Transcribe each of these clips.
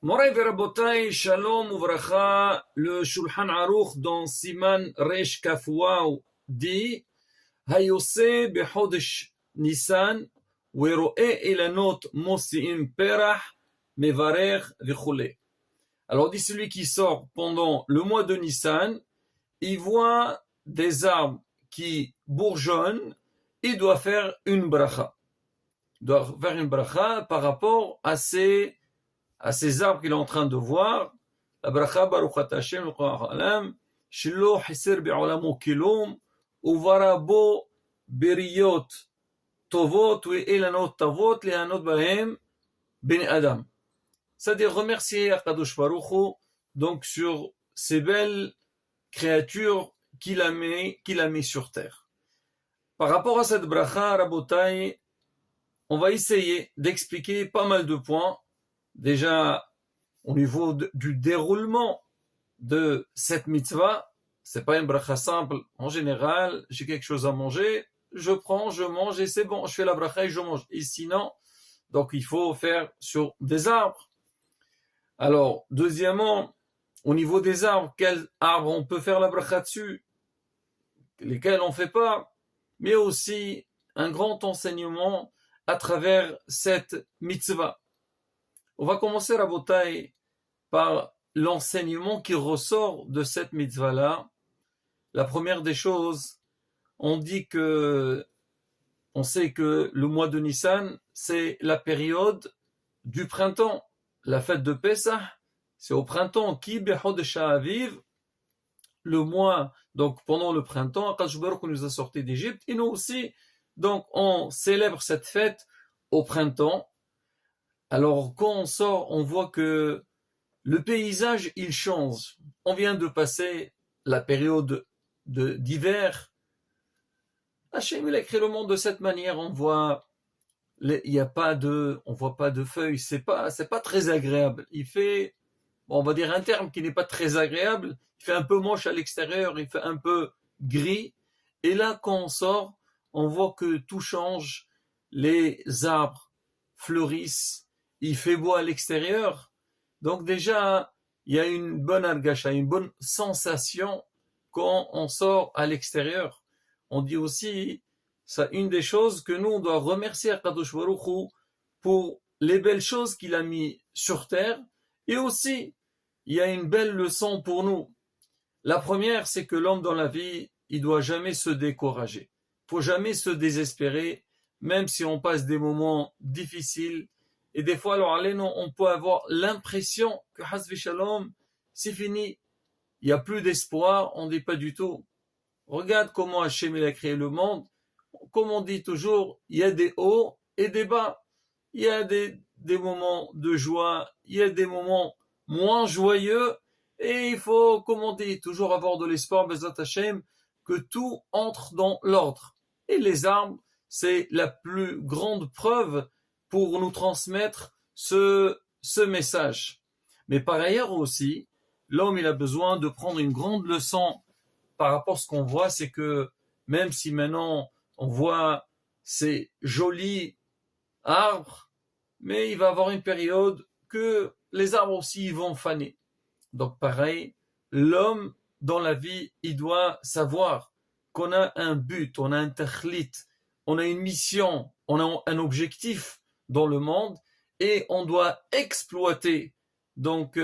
Moray Verabotai, Shalom Uvracha, le Shulchan Aruch dans Siman Resh Kafouaou dit Hayose Behodesh Nissan, Weroe Elanot Mosiim Perach, Mevarer Vichule. Alors dit celui qui sort pendant le mois de Nissan, il voit des arbres qui bourgeonnent, il doit faire une bracha. Il doit faire une bracha par rapport à ces arbres qu'il est en train de voir. La bracha Baruchat Hashem l'Olam Shelo Hiser Be'olamo Kilum Uvara Bo Beriyot Tovot Ve Elanot Tavot Lehanot Bahem Ben Adam. C'est-à-dire remercier Akadosh Baruch Hu donc sur ces belles créatures qu'il a mis sur terre. Par rapport à cette bracha, Rabotai, on va essayer d'expliquer pas mal de points. Déjà, au niveau du déroulement de cette mitzvah, c'est pas une bracha simple. En général, j'ai quelque chose à manger, je prends, je mange et c'est bon, je fais la bracha et je mange. Et sinon, donc il faut faire sur des arbres. Alors, deuxièmement, au niveau des arbres, quels arbres on peut faire la bracha dessus, lesquels on ne fait pas, mais aussi un grand enseignement à travers cette mitzvah. On va commencer, Rabotai, par l'enseignement qui ressort de cette mitzvah-là. La première des choses, on sait que le mois de Nissan, c'est la période du printemps. La fête de Pessah, c'est au printemps. Ki bechodesh ha'aviv, le mois, donc pendant le printemps, Akadosh Baruch Hu nous a sortis d'Égypte, et nous aussi, donc on célèbre cette fête au printemps. Alors quand on sort, on voit que le paysage, il change. On vient de passer la période d'hiver. Hachem, il a créé le monde de cette manière. On voit pas de feuilles. C'est pas très agréable. Il fait, on va dire un terme qui n'est pas très agréable. Il fait un peu moche à l'extérieur. Il fait un peu gris. Et là, quand on sort, on voit que tout change. Les arbres fleurissent. Il fait beau à l'extérieur. Donc déjà, il y a une bonne argacha, une bonne sensation quand on sort à l'extérieur. On dit aussi, ça, une des choses que nous, on doit remercier Akadosh Baruch Hu pour les belles choses qu'il a mis sur terre. Et aussi, il y a une belle leçon pour nous. La première, c'est que l'homme dans la vie, il doit jamais se décourager. Il faut jamais se désespérer, même si on passe des moments difficiles. Et des fois, alors, on peut avoir l'impression que Hasvi Shalom, c'est fini. Il n'y a plus d'espoir. On ne dit pas du tout. Regarde comment Hachem a créé le monde. Comme on dit toujours, il y a des hauts et des bas. Il y a des moments de joie. Il y a des moments moins joyeux. Et il faut, comme on dit, toujours avoir de l'espoir, Bezat Hachem, que tout entre dans l'ordre. Et les arbres, c'est la plus grande preuve pour nous transmettre ce message. Mais par ailleurs aussi, l'homme, il a besoin de prendre une grande leçon par rapport à ce qu'on voit, c'est que même si maintenant on voit ces jolis arbres, mais il va y avoir une période que les arbres aussi ils vont faner. Donc pareil, l'homme dans la vie, il doit savoir qu'on a un but, on a un tachlit, on a une mission, on a un objectif dans le monde et on doit exploiter donc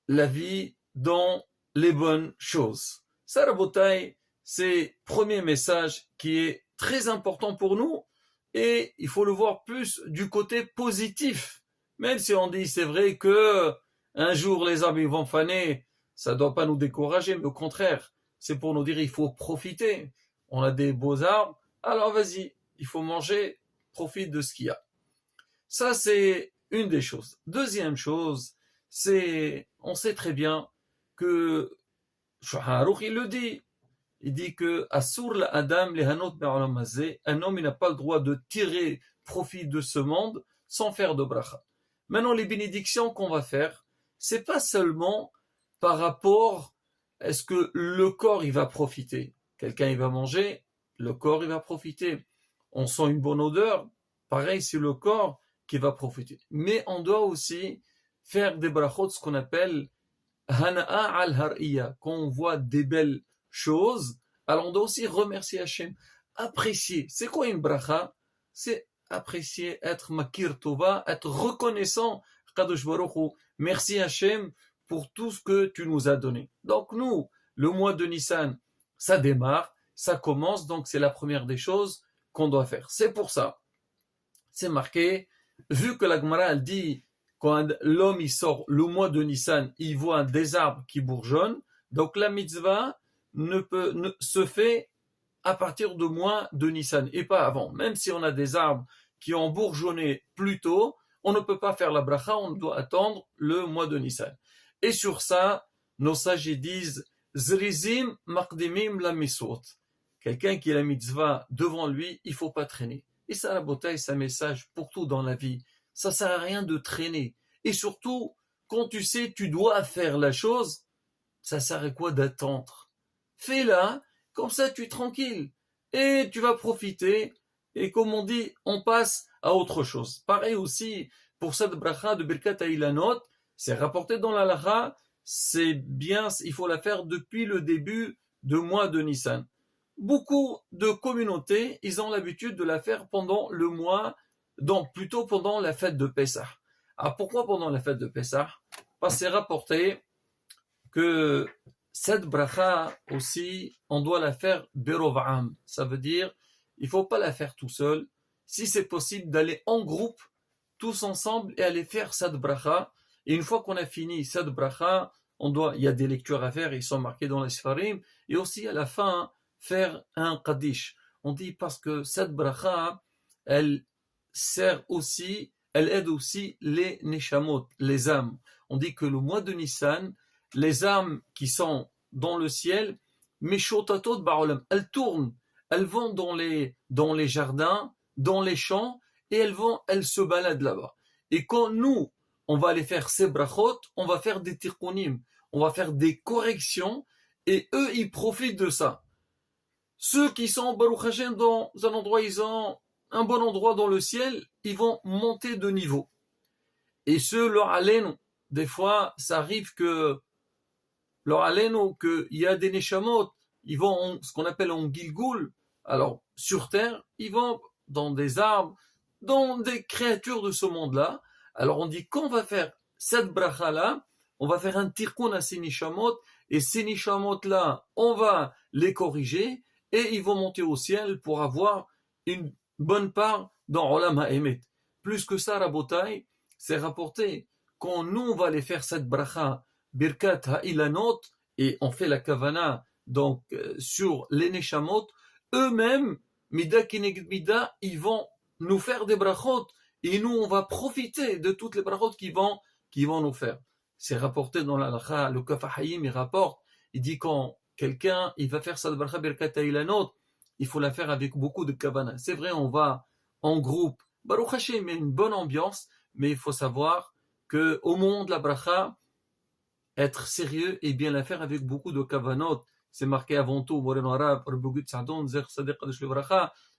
la vie dans les bonnes choses. Ça, Rabotai, c'est le premier message qui est très important pour nous et il faut le voir plus du côté positif. Même si on dit c'est vrai que un jour les arbres vont faner, ça ne doit pas nous décourager, mais au contraire, c'est pour nous dire il faut profiter. On a des beaux arbres, alors vas-y, il faut manger, profite de ce qu'il y a. Ça, c'est une des choses. Deuxième chose, c'est, on sait très bien que Shaharouch, il le dit. Il dit que Asur la Adam lehanot be'olam hazeh, un homme il n'a pas le droit de tirer profit de ce monde sans faire de bracha. Maintenant, les bénédictions qu'on va faire, c'est pas seulement par rapport à ce que le corps il va profiter. Quelqu'un il va manger, le corps il va profiter. On sent une bonne odeur, pareil c'est le corps qui va profiter. Mais on doit aussi faire des brachot, ce qu'on appelle hana'a al-har'iyya. Quand on voit des belles choses, alors on doit aussi remercier Hachem. Apprécier. C'est quoi une bracha? C'est apprécier, être makir tova, être reconnaissant. Kadosh Baruch Hu, merci Hachem pour tout ce que tu nous as donné. Donc nous, le mois de Nissan, ça démarre, ça commence, donc c'est la première des choses qu'on doit faire. C'est pour ça, c'est marqué, vu que la Gemara elle dit, quand l'homme il sort le mois de Nissan, il voit des arbres qui bourgeonnent, donc la mitzvah ne se fait à partir du mois de Nissan et pas avant. Même si on a des arbres qui ont bourgeonné plus tôt, on ne peut pas faire la bracha, on doit attendre le mois de Nissan. Et sur ça, nos sages disent Zrizim maqdimim la misot. Quelqu'un qui a la mitzvah devant lui, il ne faut pas traîner. Et ça, la beauté, c'est un message pour tout dans la vie. Ça ne sert à rien de traîner. Et surtout, quand tu sais, tu dois faire la chose, ça sert à quoi d'attendre? Fais-la, comme ça tu es tranquille. Et tu vas profiter. Et comme on dit, on passe à autre chose. Pareil aussi, pour cette bracha de Birkat Ha'ilanot, c'est rapporté dans la Lacha, c'est bien, il faut la faire depuis le début du mois de Nissan. Beaucoup de communautés, ils ont l'habitude de la faire pendant le mois, donc plutôt pendant la fête de Pessah. Alors pourquoi pendant la fête de Pessah? Parce que c'est rapporté que cette bracha aussi, on doit la faire berov'am. Ça veut dire, il ne faut pas la faire tout seul. Si c'est possible d'aller en groupe, tous ensemble, et aller faire cette bracha. Et une fois qu'on a fini cette bracha, il y a des lectures à faire, ils sont marqués dans les Sfarim, et aussi à la fin, faire un Kaddish. On dit parce que cette bracha, elle sert aussi, elle aide aussi les Neshamot, les âmes. On dit que le mois de Nissan, les âmes qui sont dans le ciel, Meshotatot Ba'olam, elles tournent, elles vont dans les jardins, dans les champs, et elles se baladent là-bas. Et quand nous, on va aller faire ces brachot, on va faire des tikkunim, on va faire des corrections, et eux, ils profitent de ça. Ceux qui sont, Baruch Hashem, dans un endroit, ils ont un bon endroit dans le ciel, ils vont monter de niveau. Et ceux, leur haleinu, des fois, ça arrive que leur haleinu, qu'il y a des neshamot, ils vont ce qu'on appelle en gilgul, alors sur terre, ils vont dans des arbres, dans des créatures de ce monde-là. Alors on dit qu'on va faire cette bracha-là, on va faire un tikkun à ces neshamot, et ces neshamot-là, on va les corriger, et ils vont monter au ciel pour avoir une bonne part dans Olam HaEmet. Plus que ça, Rabotai, c'est rapporté, quand nous on va aller faire cette bracha, Birkat Ha'ilanot, et on fait la kavana donc sur les neshamot, eux-mêmes, Mida Kineged Mida, ils vont nous faire des brachot, et nous on va profiter de toutes les brachot qui vont nous faire. C'est rapporté dans la Lacha, le Kaf HaHayim, il rapporte, il dit quand quelqu'un il va faire sa bracha Birkat Ha'ilanot, il faut la faire avec beaucoup de kavana. C'est vrai, on va en groupe, Baruch Hashem, il y a une bonne ambiance, mais il faut savoir que au moment de la bracha, être sérieux et bien la faire avec beaucoup de kavanot. C'est marqué avant tout, Moreno Arabe,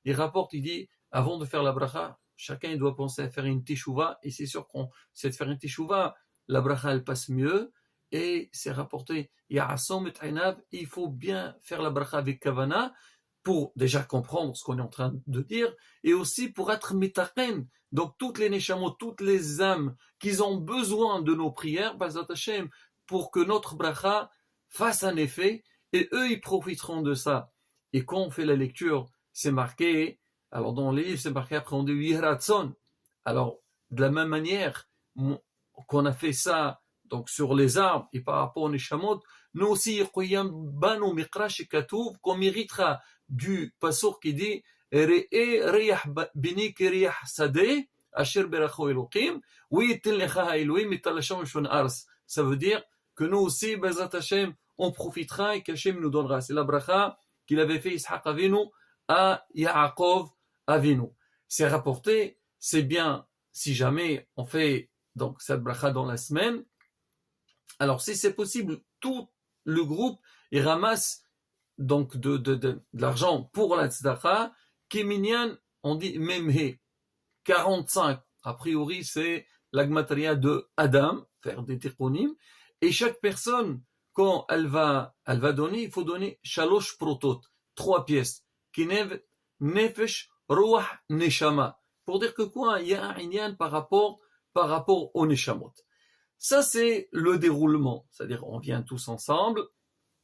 il rapporte, il dit, avant de faire la bracha, chacun il doit penser à faire une teshuva, et c'est sûr qu'on sait de faire une teshuva, la bracha elle passe mieux, et c'est rapporté, il faut bien faire la bracha avec kavana, pour déjà comprendre ce qu'on est en train de dire, et aussi pour être mitaqen. Donc toutes les neshamot, toutes les âmes qui ont besoin de nos prières, Bazat Hashem, pour que notre bracha fasse un effet, et eux ils profiteront de ça. Et quand on fait la lecture, c'est marqué, alors dans les livres c'est marqué après on dit Yihratson. Alors de la même manière qu'on a fait ça donc sur les arbres et par rapport aux neshamot, nous aussi banu miqrash katouv qu'on méritera du passour qui dit Re'e reyah bini keriyah sadeh asher beracho elokim wi'iten lecha ha'elohim mitalasham shon ars. Ça veut dire que nous aussi, Bezat Hashem, on profitera et qu'Hashem nous donnera. C'est la bracha qu'il avait fait Ishaq Avinu à Yaakov Avinu. C'est rapporté, c'est bien si jamais on fait donc cette bracha dans la semaine. Alors si c'est possible, tout le groupe il ramasse donc de l'argent pour la tzedaka, Keminyan, on dit Memhe, 45. A priori, c'est la gematria de Adam, faire des tikkunim, et chaque personne, quand elle va donner, il faut donner shalosh protot, 3 pièces, kinev, nefesh, ruach, neshama, pour dire que quoi, il y a un inyan par rapport au neshamot. Ça, c'est le déroulement, c'est-à-dire on vient tous ensemble,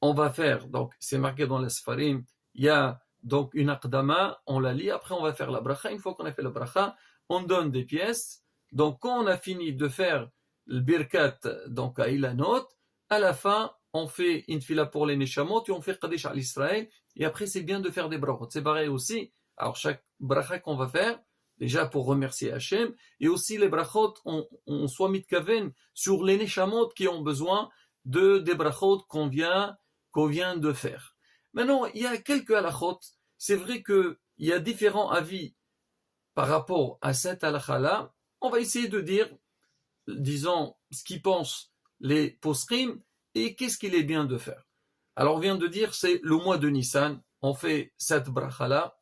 on va faire, donc c'est marqué dans les Sfarim, il y a donc une aqdama, on la lit, après on va faire la bracha, une fois qu'on a fait la bracha, on donne des pièces, donc quand on a fini de faire le birkat, donc à Ilanot, à la fin, on fait une fila pour les neshamot, et on fait Qadesh al Israël, et après c'est bien de faire des brachot, c'est pareil aussi, alors chaque bracha qu'on va faire, déjà pour remercier Hachem, et aussi les brachot, on soit mitkaven sur les neshamot qui ont besoin des brachot qu'on vient de faire. Maintenant, il y a quelques halachot. C'est vrai qu'il y a différents avis par rapport à cette halakha-là. On va essayer de dire, disons, ce qu'ils pensent les posrim et qu'est-ce qu'il est bien de faire. Alors, on vient de dire, c'est le mois de Nissan. On fait cette bracha-là.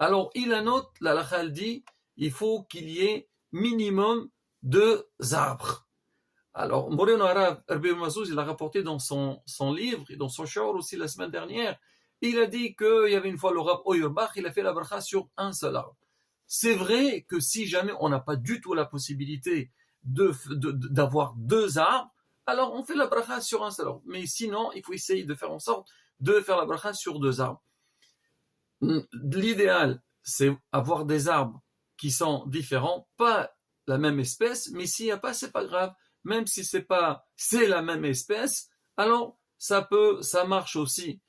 Alors, il annote, l'halakha elle dit, il faut qu'il y ait minimum 2 arbres. Alors, Moreno Arav, Rabbi Mazouz, il a rapporté dans son livre et dans son shor aussi la semaine dernière, il a dit qu'il y avait une fois le Rav Oyurbach, il a fait la bracha sur un seul arbre. C'est vrai que si jamais on n'a pas du tout la possibilité d'avoir 2 arbres, alors on fait la bracha sur un seul arbre. Mais sinon, il faut essayer de faire en sorte de faire la bracha sur 2 arbres. L'idéal, c'est avoir des arbres qui sont différents, pas la même espèce, mais s'il n'y a pas, c'est pas grave. Même si c'est la même espèce, alors ça marche aussi.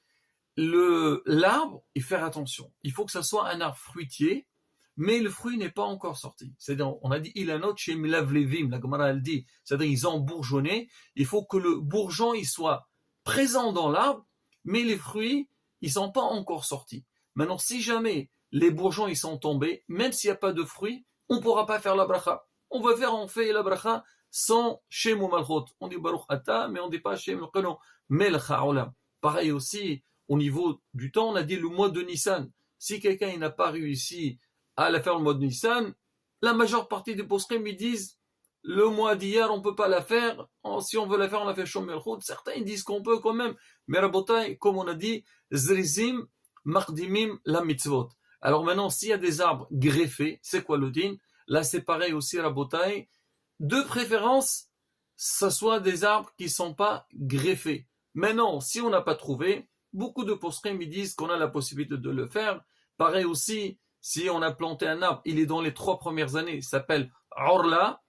L'arbre, il faut faire attention. Il faut que ça soit un arbre fruitier, mais le fruit n'est pas encore sorti. C'est-à-dire, on a dit, il a note chez Milavlevim, la Gemara elle dit, c'est-à-dire, ils ont bourgeonné. Il faut que le bourgeon, il soit présent dans l'arbre, mais les fruits, ils sont pas encore sortis. Maintenant, si jamais les bourgeons, ils sont tombés, même s'il n'y a pas de fruits, on pourra pas faire la bracha. On fait la bracha sans Shem ou Malchot. On dit Baruch Ata, mais on ne dit pas Shem Melchano, Melch Haolam. Pareil aussi, au niveau du temps, on a dit le mois de Nissan. Si quelqu'un n'a pas réussi à la faire le mois de Nissan, la majeure partie des posrim ils disent le mois d'hier, on ne peut pas la faire. Si on veut la faire, on la fait Shem Melchot. Certains ils disent qu'on peut quand même. Mais Rabotai, comme on a dit, Zrizim, Mardimim, la mitzvot. Alors maintenant, s'il y a des arbres greffés, c'est quoi le din? Là, c'est pareil aussi, Rabotai. De préférence, ce soit des arbres qui ne sont pas greffés. Maintenant, si on n'a pas trouvé, beaucoup de posrim ils disent qu'on a la possibilité de le faire. Pareil aussi, si on a planté un arbre, il est dans les 3 premières années, il s'appelle Orla.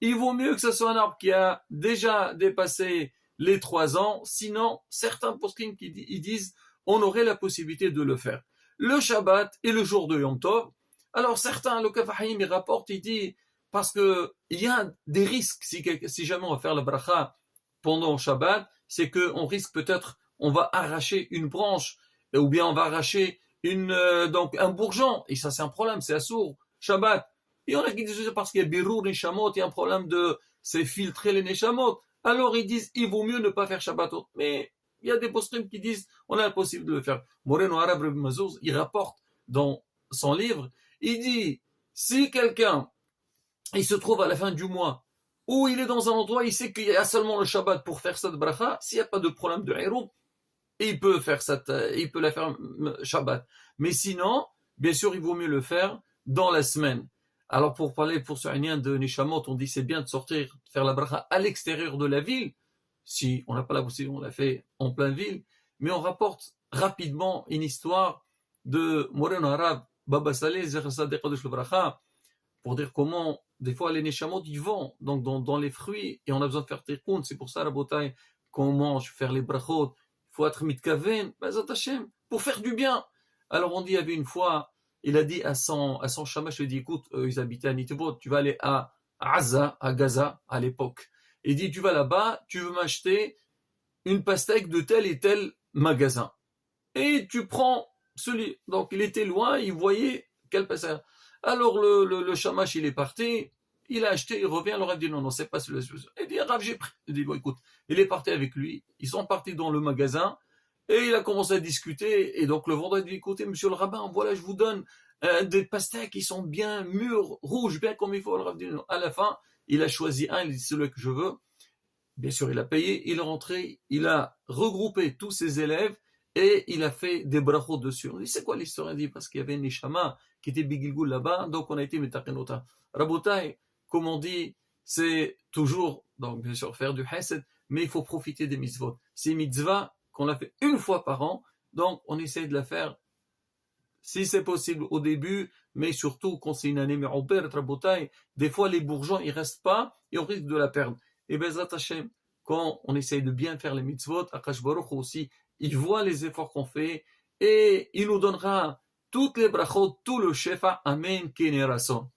Il vaut mieux que ce soit un arbre qui a déjà dépassé les 3 ans. Sinon, certains posrim ils disent on aurait la possibilité de le faire. Le Shabbat et le jour de Yom Tov. Alors certains, le Kafahim, il rapporte, il dit parce que il y a des risques si jamais on va faire la bracha pendant Shabbat, c'est qu'on risque peut-être, on va arracher une branche ou bien on va arracher donc un bourgeon et ça c'est un problème, c'est assourd, Shabbat. Et on a qui disent parce qu'il y a birur neshamot, il y a un problème c'est filtrer les neshamot. Alors ils disent il vaut mieux ne pas faire Shabbat. Mais il y a des postim qui disent on a la possibilité de le faire. Moreno Arav Rabbi Mazouz, il rapporte dans son livre, il dit si quelqu'un il se trouve à la fin du mois, où il est dans un endroit, il sait qu'il y a seulement le Shabbat pour faire cette bracha, s'il n'y a pas de problème de héros, il peut la faire Shabbat. Mais sinon, bien sûr, il vaut mieux le faire dans la semaine. Alors pour ce rien de Neshamot, on dit c'est bien de sortir, de faire la bracha à l'extérieur de la ville. Si on n'a pas la possibilité, on la fait en pleine ville. Mais on rapporte rapidement une histoire de Moreno Arav, Baba Saleh, Zerasa Kadosh le bracha, pour dire comment, des fois, les neshamot, ils vont donc dans les fruits, et on a besoin de faire tikkun. C'est pour ça, la bataille, qu'on mange, faire les brachot, il faut être mitkaven, pour faire du bien. Alors, on dit, il y avait une fois, il a dit à son shamash, il a dit, écoute, ils habitaient à Nitebot, tu vas aller à Gaza, à l'époque. Il dit, tu vas là-bas, tu veux m'acheter une pastèque de tel et tel magasin. Et tu prends celui. Donc, il était loin, il voyait quel pastèque. Alors le shamash il est parti, il a acheté, il revient, le Rav dit non, c'est pas celui-là. Il dit Rav, j'ai pris. Il dit bon écoute, il est parti avec lui, ils sont partis dans le magasin et il a commencé à discuter et donc le vendeur dit écoutez monsieur le rabbin, voilà je vous donne des pastèques qui sont bien mûres, rouges, bien comme il faut. Le Rav dit non. À la fin, il a choisi un, il dit celui que je veux. Bien sûr, il a payé, il est rentré, il a regroupé tous ses élèves et il a fait des brachot dessus. On dit, c'est quoi l'histoire? Il dit, parce qu'il y avait une neshama qui était bigilgoul là-bas, donc on a été metakenota. Rabotai, comme on dit, c'est toujours, donc bien sûr, faire du hesed, mais il faut profiter des mitzvot. C'est mitzvah qu'on l'a fait une fois par an, donc on essaie de la faire, si c'est possible, au début, mais surtout quand c'est une année me'ouberet, Rabotai, des fois les bourgeons, ils restent pas et on risque de la perdre. Et Bezrat Hashem, quand on essaye de bien faire les mitzvot, Akash Baruch aussi, il voit les efforts qu'on fait et il nous donnera toutes les brachot, tout le shefa, amen, kenerason.